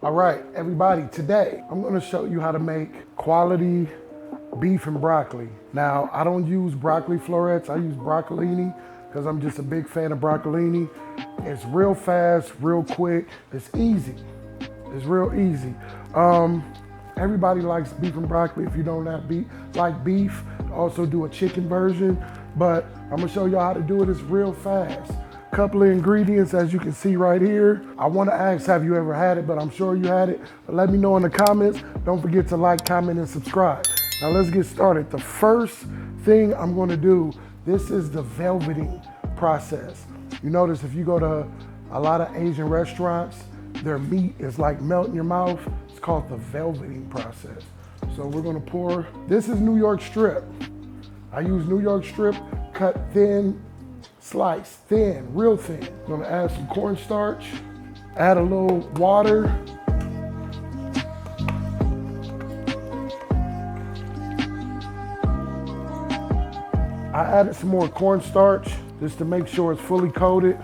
All right, everybody, today I'm gonna show you how to make quality beef and broccoli. Now, I don't use broccoli florets, I use broccolini because I'm just a big fan of broccolini. It's real fast, real quick, it's easy. It's real easy. Everybody likes beef and broccoli. If you don't like beef, also do a chicken version, but I'm gonna show y'all how to do it. It's real fast. Couple of ingredients, as you can see right here. I wanna ask, have you ever had it? But I'm sure you had it. But let me know in the comments. Don't forget to like, comment, and subscribe. Now let's get started. The first thing I'm gonna do, this is the velveting process. You notice if you go to a lot of Asian restaurants, their meat is like melt in your mouth. It's called the velveting process. So we're gonna pour, this is New York strip. I use New York strip, cut thin, slice, thin, real thin. I'm gonna add some cornstarch, add a little water. I added some more cornstarch just to make sure it's fully coated.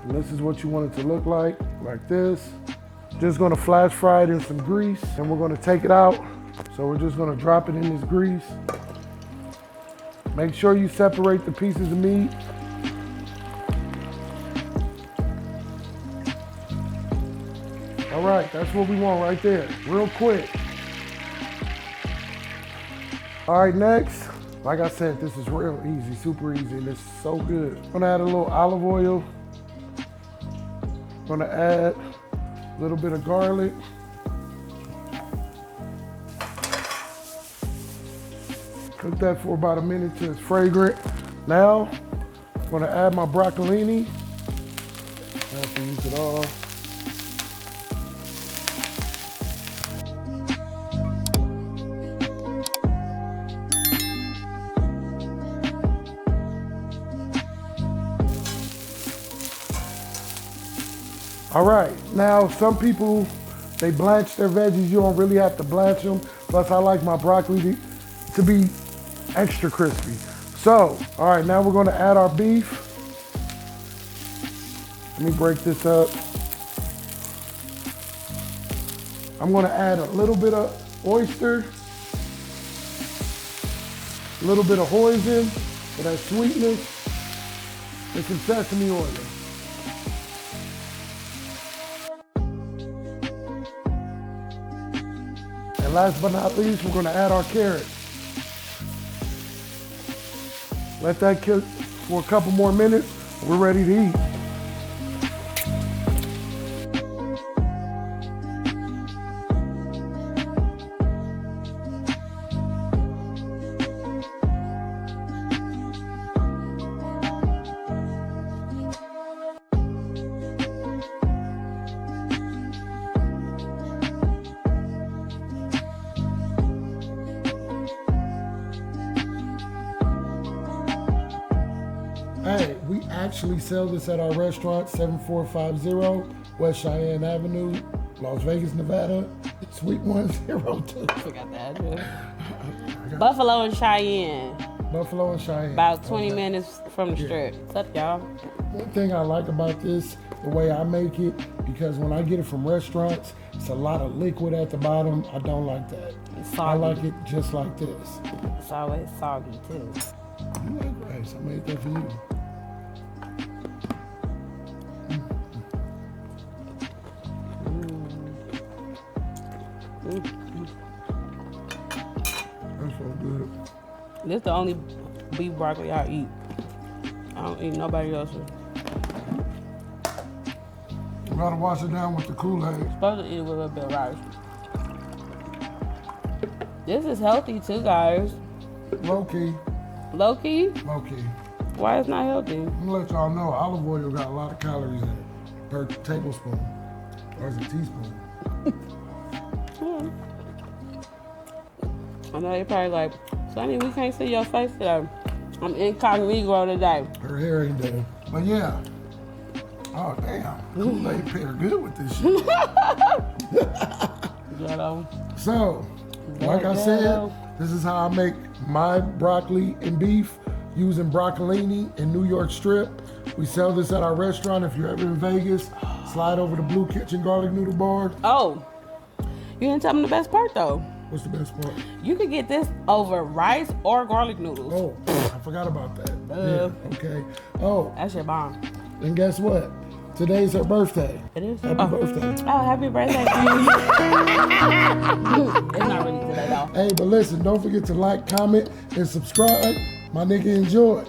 And this is what you want it to look like this. Just gonna flash fry it in some grease and we're gonna take it out. So we're just gonna drop it in this grease. Make sure you separate the pieces of meat. All right, that's what we want right there, real quick. All right, next, like I said, this is real easy, super easy, and it's so good. I'm gonna add a little olive oil. I'm gonna add a little bit of garlic. Cook that for about a minute till it's fragrant. Now, I'm gonna add my broccolini. I have to use it all. All right, now some people, they blanch their veggies. You don't really have to blanch them. Plus I like my broccoli to be extra crispy. So, all right, now we're gonna add our beef. Let me break this up. I'm gonna add a little bit of oyster, a little bit of hoisin for that sweetness, and some sesame oil. And last but not least, we're gonna add our carrots. Let that cook for a couple more minutes. We're ready to eat. Hey, we actually sell this at our restaurant, 7450 West Cheyenne Avenue, Las Vegas, Nevada, Suite 102. Forgot the address. Buffalo and Cheyenne. Buffalo and Cheyenne. About 20 minutes from the strip. What's up, y'all? One thing I like about this, the way I make it, because when I get it from restaurants, it's a lot of liquid at the bottom. I don't like that. It's soggy. I like it just like this. It's always soggy, too. You like rice, I made that for you. That's so good. This is the only beef broccoli I eat. I don't eat nobody else's. You gotta wash it down with the Kool-Aid. Supposed to eat it with a little bit of rice. This is healthy too, guys. Low key. Low key? Low key. Why it's not healthy? I'm gonna let y'all know, olive oil got a lot of calories in it per tablespoon, or is it teaspoon? I know you're probably like, Sonny, we can't see your face today. I'm incognito today. Her hair ain't done. But yeah. Oh damn. Kool-Aid paired good with this shit. Ghetto. So, like I said, this is how I make my broccoli and beef using broccolini and New York strip. We sell this at our restaurant. If you're ever in Vegas, Slide over the Bleu Kitchen garlic noodle bar. Oh, you didn't tell me the best part though. What's the best part? You could get this over rice or garlic noodles. Oh, I forgot about that. Yeah, okay. Oh, That's your bomb. and guess what? Today's her birthday. It is. Happy birthday. Oh, happy birthday. It's not really today though. Hey, but listen, don't forget to like, comment, and subscribe. My nigga, enjoy.